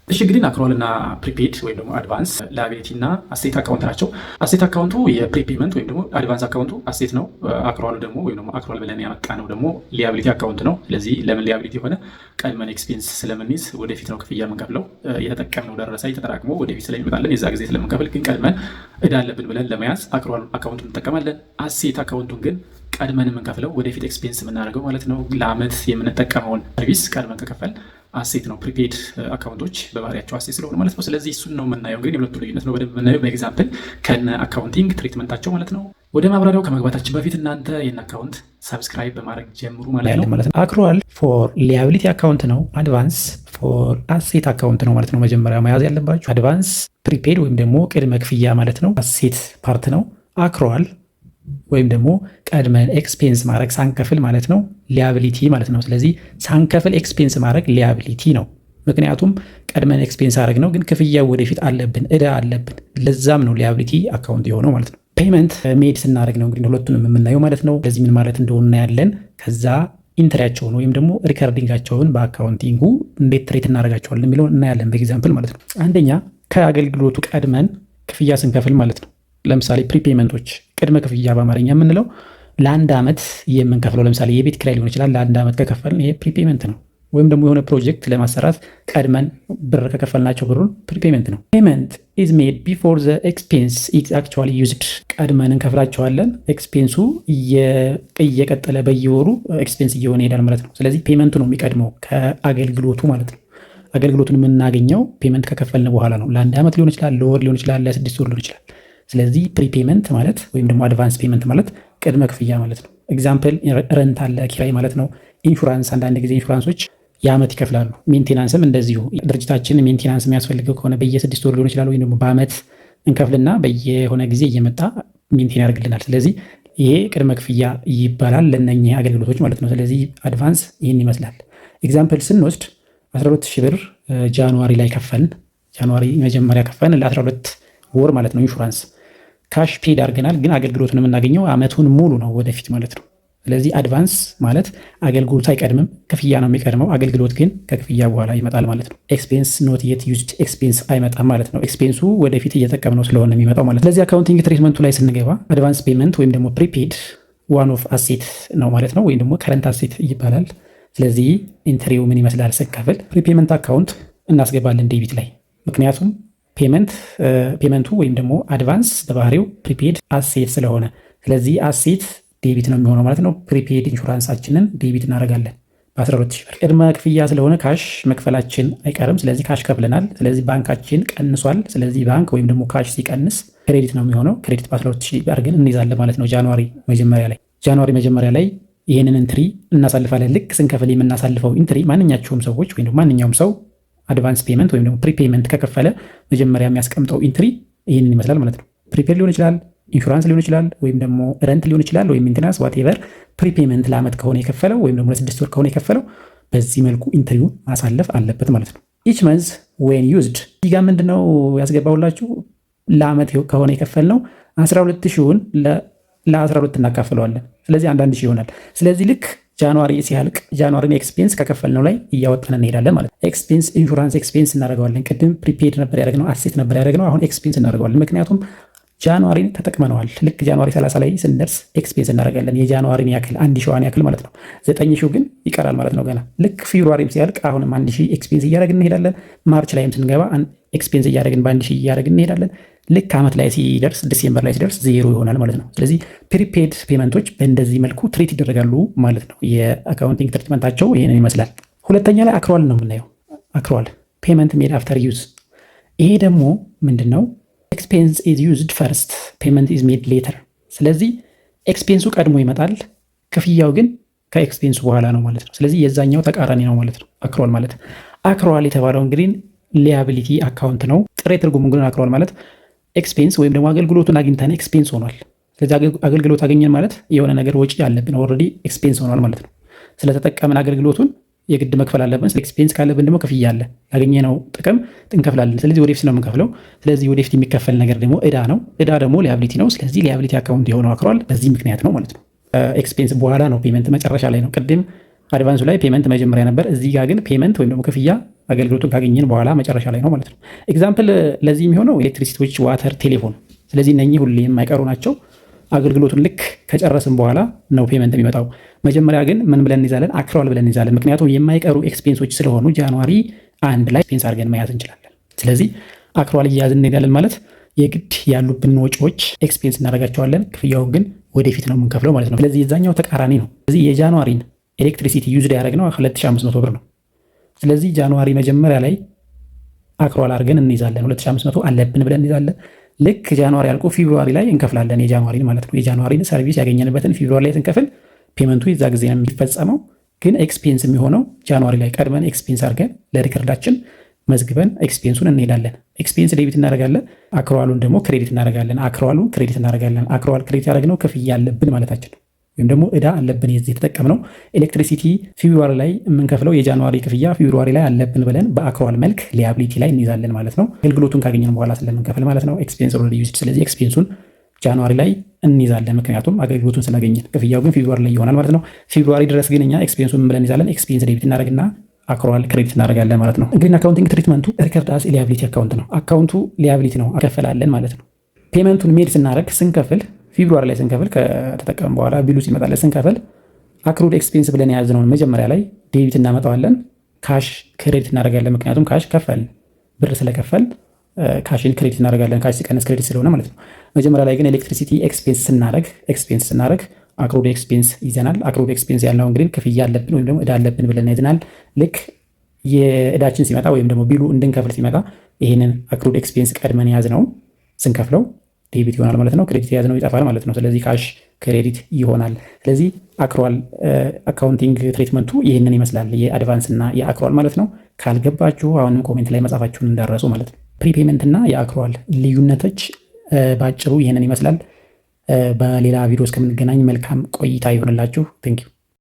እሺ እንግዲህ አክሩዋል እና ፕሪፔድ ወይም ደግሞ አድቫንስ ላያቢሊቲ እና አሴት አካውንት ናቸው። አሴት አካውንቱ የፕሪፔመንት ወይም ደግሞ አድቫንስ አካውንቱ አሴት ነው። አክሩዋሉ ደግሞ ወይም ደግሞ አክሩዋል ብለን ያመጣ ነው ደግሞ ሊያቢሊቲ አካውንት ነው። ስለዚህ ለምን ሊያቢሊቲ የሆነ ቀድመን ኤክስፔንስ ስለምንይዝ ወደፊት ነው ክፍያ የምንከፍለው። የተጠቀምነው ደረሰኝ ተጠራቅሞ ወደፊት ስለሚመጣለን የዛ ጊዜ ስለምንከፍል ግን ቀድመን እዳ አለብን ብለን ለመያዝ አክሩዋል አካውንቱን እንጠቀማለን። አሴት አካውንቱን ግን ቀድመን የምንከፍለው ወደፊት ኤክስፔንስ የምናደርገው ማለት ነው። ለአመት የምንጠቀመውን ሰርቪስ ቀድመን ከከፈል አሴት ነው። ፕሪፔድ አካውንቶች በባህሪያቸው አሴት ስለሆነ ማለት ነው። ስለዚህ እሱን ነው የምናየው። እንግዲህ የሁለቱ ልዩነት ነው በደንብ የምናየው በኤግዛምፕል ከነ አካውንቲንግ ትሪትመንታቸው ማለት ነው። ወደ ማብራሪያው ከመግባታችን በፊት እናንተ የነ አካውንት ሰብስክራይብ በማድረግ ጀምሩ ማለት ነው። አክሩዋል ፎር ሊያቢሊቲ አካውንት ነው። አድቫንስ ፎር አሴት አካውንት ነው ማለት ነው። መጀመሪያ መያዝ ያለባችሁ አድቫንስ ፕሪፔድ ወይም ደግሞ ቅድመ ክፍያ ማለት ነው፣ አሴት ፓርት ነው። አክሩዋል ወይም ደግሞ ቀድመን ኤክስፔንስ ማድረግ ሳንከፍል ማለት ነው ሊያቢሊቲ ማለት ነው። ስለዚህ ሳንከፍል ኤክስፔንስ ማድረግ ሊያቢሊቲ ነው። ምክንያቱም ቀድመን ኤክስፔንስ አድረግ ነው፣ ግን ክፍያ ወደፊት አለብን፣ እዳ አለብን። ለዛም ነው ሊያቢሊቲ አካውንት የሆነው ማለት ነው። ፔመንት ሜድ ስናደርግ ነው እንግዲህ ሁለቱንም የምናየው ማለት ነው። ስለዚህ ምን ማለት እንደሆነ እናያለን። ከዛ ኢንትሪያቸውን ወይም ደግሞ ሪከርዲንጋቸውን በአካውንቲንጉ እንዴት ትሬት እናደርጋቸዋለን የሚለውን እናያለን በኤግዛምፕል ማለት ነው። አንደኛ ከአገልግሎቱ ቀድመን ክፍያ ስንከፍል ማለት ነው። ለምሳሌ ፕሪፔመንቶች ቅድመ ክፍያ በአማርኛ የምንለው ለአንድ ዓመት የምንከፍለው ለምሳሌ የቤት ኪራይ ሊሆን ይችላል። ለአንድ ዓመት ከከፈልን ይሄ ፕሪፔመንት ነው። ወይም ደግሞ የሆነ ፕሮጀክት ለማሰራት ቀድመን ብር ከከፈልናቸው ብሩን ፕሪፔመንት ነው። ፔመንት ኢዝ ሜድ ቢፎር ዘ ኤክስፔንስ ኢዝ አክቹዋሊ ዩዝድ። ቀድመን እንከፍላቸዋለን። ኤክስፔንሱ እየቀጠለ በየወሩ ኤክስፔንስ እየሆነ ይሄዳል ማለት ነው። ስለዚህ ፔመንቱ ነው የሚቀድመው ከአገልግሎቱ ማለት ነው። አገልግሎቱን የምናገኘው ፔመንት ከከፈልን በኋላ ነው። ለአንድ ዓመት ሊሆን ይችላል፣ ለወር ሊሆን ይችላል፣ ለ6 ወር ሊሆን ይችላል። ስለዚህ ፕሪፔመንት ማለት ወይም ደግሞ አድቫንስ ፔመንት ማለት ቅድመ ክፍያ ማለት ነው። ኤግዛምፕል ረንት አለ፣ ኪራይ ማለት ነው። ኢንሹራንስ፣ አንዳንድ ጊዜ ኢንሹራንሶች የዓመት ይከፍላሉ። ሜንቴናንስም እንደዚሁ ድርጅታችን ሜንቴናንስ የሚያስፈልገው ከሆነ በየ6 ወር ሊሆን ይችላል፣ ወይም ደግሞ በዓመት እንከፍልና በየሆነ ጊዜ እየመጣ ሜንቴን ያደርግልናል። ስለዚህ ይሄ ቅድመ ክፍያ ይባላል ለእነኚህ አገልግሎቶች ማለት ነው። ስለዚህ አድቫንስ ይህን ይመስላል። ኤግዛምፕል ስንወስድ 12,000 ብር ጃንዋሪ ላይ ከፈልን። ጃንዋሪ መጀመሪያ ከፈልን ለ12 ወር ማለት ነው። ኢንሹራንስ ካሽ ፔድ አድርገናል፣ ግን አገልግሎቱን የምናገኘው ዓመቱን ሙሉ ነው ወደፊት ማለት ነው። ስለዚህ አድቫንስ ማለት አገልግሎት አይቀድምም፣ ክፍያ ነው የሚቀድመው። አገልግሎት ግን ከክፍያ በኋላ ይመጣል ማለት ነው። ኤክስፔንስ ኖት የት ዩዝድ ኤክስፔንስ አይመጣም ማለት ነው። ኤክስፔንሱ ወደፊት እየጠቀምነው ስለሆነ የሚመጣው ማለት ነው። ስለዚህ አካውንቲንግ ትሪትመንቱ ላይ ስንገባ አድቫንስ ፔመንት ወይም ደግሞ ፕሪፔድ ዋን ኦፍ አሴት ነው ማለት ነው፣ ወይም ደግሞ ከረንት አሴት ይባላል። ስለዚህ ኢንትሪው ምን ይመስላል ስንከፍል ፕሪፔመንት አካውንት እናስገባለን ዴቢት ላይ፣ ምክንያቱም ፔመንቱ ወይም ደግሞ አድቫንስ በባህሪው ፕሪፔድ አሴት ስለሆነ፣ ስለዚህ አሴት ዴቢት ነው የሚሆነው ማለት ነው። ፕሪፔድ ኢንሹራንሳችንን ዴቢት እናደርጋለን በ12,000 ብር። ቅድመ ክፍያ ስለሆነ ካሽ መክፈላችን አይቀርም። ስለዚህ ካሽ ከፍለናል። ስለዚህ ባንካችን ቀንሷል። ስለዚህ ባንክ ወይም ደግሞ ካሽ ሲቀንስ ክሬዲት ነው የሚሆነው። ክሬዲት በ12,000 አድርገን እንይዛለን ማለት ነው። ጃንዋሪ መጀመሪያ ላይ ይህንን ኢንትሪ እናሳልፋለን። ልክ ስንከፍል የምናሳልፈው ኢንትሪ ማንኛቸውም ሰዎች ወይም ማንኛውም ሰው አድቫንስ ፔመንት ወይም ደግሞ ፕሪፔመንት ከከፈለ መጀመሪያ የሚያስቀምጠው ኢንትሪ ይህንን ይመስላል ማለት ነው። ፕሪፔድ ሊሆን ይችላል፣ ኢንሹራንስ ሊሆን ይችላል፣ ወይም ደግሞ ረንት ሊሆን ይችላል፣ ወይም ሜንቴናንስ ዋቴቨር። ፕሪፔመንት ለዓመት ከሆነ የከፈለው ወይም ደግሞ ለ6 ወር ከሆነ የከፈለው በዚህ መልኩ ኢንትሪውን ማሳለፍ አለበት ማለት ነው። ኢች መንዝ ዌን ዩዝድ እዚህ ጋር ምንድነው ያስገባሁላችሁ? ለዓመት ከሆነ የከፈልነው 12,000ውን ለ12 እናካፍለዋለን። ስለዚህ 1,000 ይሆናል። ስለዚህ ልክ ጃንዋሪ ሲያልቅ ጃንዋሪን ኤክስፔንስ ከከፈልነው ላይ እያወጣን እንሄዳለን ማለት ነው። ኤክስፔንስ ኢንሹራንስ ኤክስፔንስ እናደርገዋለን። ቅድም ፕሪፔድ ነበር ያደረግነው፣ አሴት ነበር ያደረግነው። አሁን ኤክስፔንስ እናደርገዋለን፣ ምክንያቱም ጃንዋሪን ተጠቅመነዋል። ልክ ጃንዋሪ 30 ላይ ስንደርስ ኤክስፔንስ እናደርጋለን፣ የጃንዋሪን ያክል 1,000 ያክል ማለት ነው። 9,000 ግን ይቀራል ማለት ነው ገና። ልክ ፌብሩዋሪም ሲያልቅ አሁንም 1,000 ኤክስፔንስ እያደረግን እንሄዳለን። ማርች ላይም ስንገባ ኤክስፔንስ እያደረግን በ1,000 እያደረግን እንሄዳለን። ልክ ዓመት ላይ ሲደርስ ዲሴምበር ላይ ሲደርስ ዜሮ ይሆናል ማለት ነው። ስለዚህ ፕሪፔድ ፔመንቶች በእንደዚህ መልኩ ትሪት ይደረጋሉ ማለት ነው። የአካውንቲንግ ትሪትመንታቸው ይህንን ይመስላል። ሁለተኛ ላይ አክሩዋል ነው የምናየው። አክሩዋል ፔመንት ሜድ አፍተር ዩዝ። ይሄ ደግሞ ምንድን ነው? ኤክስፔንስ ኢዝ ዩዝድ ፈርስት ፔመንት ኢዝ ሜድ ሌተር። ስለዚህ ኤክስፔንሱ ቀድሞ ይመጣል፣ ክፍያው ግን ከኤክስፔንሱ በኋላ ነው ማለት ነው። ስለዚህ የዛኛው ተቃራኒ ነው ማለት ነው አክሩዋል ማለት። አክሩዋል የተባለው እንግዲህ ሊያቢሊቲ አካውንት ነው። ጥሬ ትርጉሙ ግን አክሩዋል ማለት ኤክስፔንስ ወይም ደግሞ አገልግሎቱን አግኝተን ኤክስፔንስ ሆኗል። ስለዚህ አገልግሎት አገኘን ማለት የሆነ ነገር ወጪ ያለብን ኦልሬዲ ኤክስፔንስ ሆኗል ማለት ነው። ስለተጠቀምን አገልግሎቱን የግድ መክፈል አለብን። ኤክስፔንስ ካለብን ደግሞ ክፍያ አለ። ያገኘነው ጥቅም እንከፍላለን። ስለዚህ ወደፊት ነው የምንከፍለው። ስለዚህ ወደፊት የሚከፈል ነገር ደግሞ እዳ ነው። እዳ ደግሞ ሊያቢሊቲ ነው። ስለዚህ ሊያቢሊቲ አካውንት የሆነው አክሩዋል በዚህ ምክንያት ነው ማለት ነው። ኤክስፔንስ በኋላ ነው፣ ፔመንት መጨረሻ ላይ ነው። ቅድም አድቫንሱ ላይ ፔመንት መጀመሪያ ነበር። እዚህ ጋር ግን ፔመንት ወይም ደግሞ ክፍያ አገልግሎቱን ካገኘን በኋላ መጨረሻ ላይ ነው ማለት ነው። ኤግዛምፕል ለዚህ የሚሆነው ኤሌክትሪሲቲዎች፣ ዋተር፣ ቴሌፎን። ስለዚህ እነኚህ ሁሌ የማይቀሩ ናቸው። አገልግሎቱን ልክ ከጨረስን በኋላ ነው ፔመንት የሚመጣው። መጀመሪያ ግን ምን ብለን እንይዛለን? አክሯል ብለን እንይዛለን። ምክንያቱም የማይቀሩ ኤክስፔንሶች ስለሆኑ ጃንዋሪ 1 ላይ ኤክስፔንስ አድርገን መያዝ እንችላለን። ስለዚህ አክሯል እያያዝን እንሄዳለን ማለት የግድ ያሉብን ወጪዎች ኤክስፔንስ እናደርጋቸዋለን። ክፍያውን ግን ወደፊት ነው የምንከፍለው ማለት ነው። ስለዚህ የዛኛው ተቃራኒ ነው። ስለዚህ የጃንዋሪን ኤሌክትሪሲቲ ዩዝድ ያደረግነው 2500 ብር ነው። ስለዚህ ጃንዋሪ መጀመሪያ ላይ አክሯል አድርገን እንይዛለን። 2500 አለብን ብለን እንይዛለን። ልክ ጃንዋሪ አልቆ ፌብሩዋሪ ላይ እንከፍላለን የጃንዋሪን ማለት ነው። የጃንዋሪን ሰርቪስ ያገኘንበትን ፌብሩዋሪ ላይ ስንከፍል ፔመንቱ የዛ ጊዜ ነው የሚፈጸመው። ግን ኤክስፔንስ የሚሆነው ጃንዋሪ ላይ ቀድመን ኤክስፔንስ አድርገን ለሪከርዳችን መዝግበን ኤክስፔንሱን እንሄዳለን። ኤክስፔንስ ዴቢት እናደርጋለን፣ አክሯሉን ደግሞ ክሬዲት እናደርጋለን። አክሯሉን ክሬዲት እናደርጋለን። አክሯል ክሬዲት ያደረግነው ክፍያ አለብን ማለታችን ነው፣ ወይም ደግሞ እዳ አለብን። የዚህ የተጠቀምነው ኤሌክትሪሲቲ ፌብሩዋሪ ላይ የምንከፍለው የጃንዋሪ ክፍያ ፌብሩዋሪ ላይ አለብን ብለን በአክሯል መልክ ሊያቢሊቲ ላይ እንይዛለን ማለት ነው። አገልግሎቱን ካገኘን በኋላ ስለምንከፍል ማለት ነው። ኤክስፔንስ ኦልሬዲ ዩዝድ። ስለዚህ ኤክስፔንሱን ጃንዋሪ ላይ እንይዛለን፣ ምክንያቱም አገልግሎቱን ስላገኘን። ክፍያው ግን ፌብሩዋሪ ላይ ይሆናል ማለት ነው። ፌብሩዋሪ ድረስ ግን እኛ ኤክስፔንሱን ብለን እንይዛለን። ኤክስፔንስ ዴቢት እናደርግና አክሯል ክሬዲት እናደርጋለን ማለት ነው። እንግዲህ አካውንቲንግ ትሪትመንቱ ሪከርድ አስ ሊያቢሊቲ አካውንት ነው። አካውንቱ ሊያቢሊቲ ነው፣ አከፈላለን ማለት ነው። ፔመንቱን ሜድ ስናደርግ ስንከፍል ፌብሩዋሪ ላይ ስንከፍል ከተጠቀም በኋላ ቢሉ ሲመጣለን ስንከፍል አክሩድ ኤክስፔንስ ብለን የያዝነውን መጀመሪያ ላይ ዴቢት እናመጣዋለን። ካሽ ክሬዲት እናደርጋለን፣ ምክንያቱም ካሽ ከፈል ብር ስለከፈል ካሽን ክሬዲት እናደርጋለን። ካሽ ሲቀነስ ክሬዲት ስለሆነ ማለት ነው። መጀመሪያ ላይ ግን ኤሌክትሪሲቲ ኤክስፔንስ ስናደርግ አክሩድ ኤክስፔንስ ይዘናል። አክሩድ ኤክስፔንስ ያልነው እንግዲህ ክፍያ አለብን ወይም ደግሞ እዳ አለብን ብለን ይዘናል። ልክ የእዳችን ሲመጣ ወይም ደግሞ ቢሉ እንድንከፍል ሲመጣ ይህንን አክሩድ ኤክስፔንስ ቀድመን የያዝነው ስንከፍለው ዴቢት ይሆናል ማለት ነው። ክሬዲት የያዝነው ይጠፋል ማለት ነው። ስለዚህ ካሽ ክሬዲት ይሆናል። ስለዚህ አክሯል አካውንቲንግ ትሪትመንቱ ይህንን ይመስላል፣ የአድቫንስ እና የአክሯል ማለት ነው። ካልገባችሁ አሁንም ኮሜንት ላይ መጻፋችሁን እንዳረሱ ማለት ነው። ፕሪፔመንት እና የአክሯል ልዩነቶች በአጭሩ ይህንን ይመስላል። በሌላ ቪዲዮ እስከምንገናኝ መልካም ቆይታ ይሆንላችሁ። ቴንኪው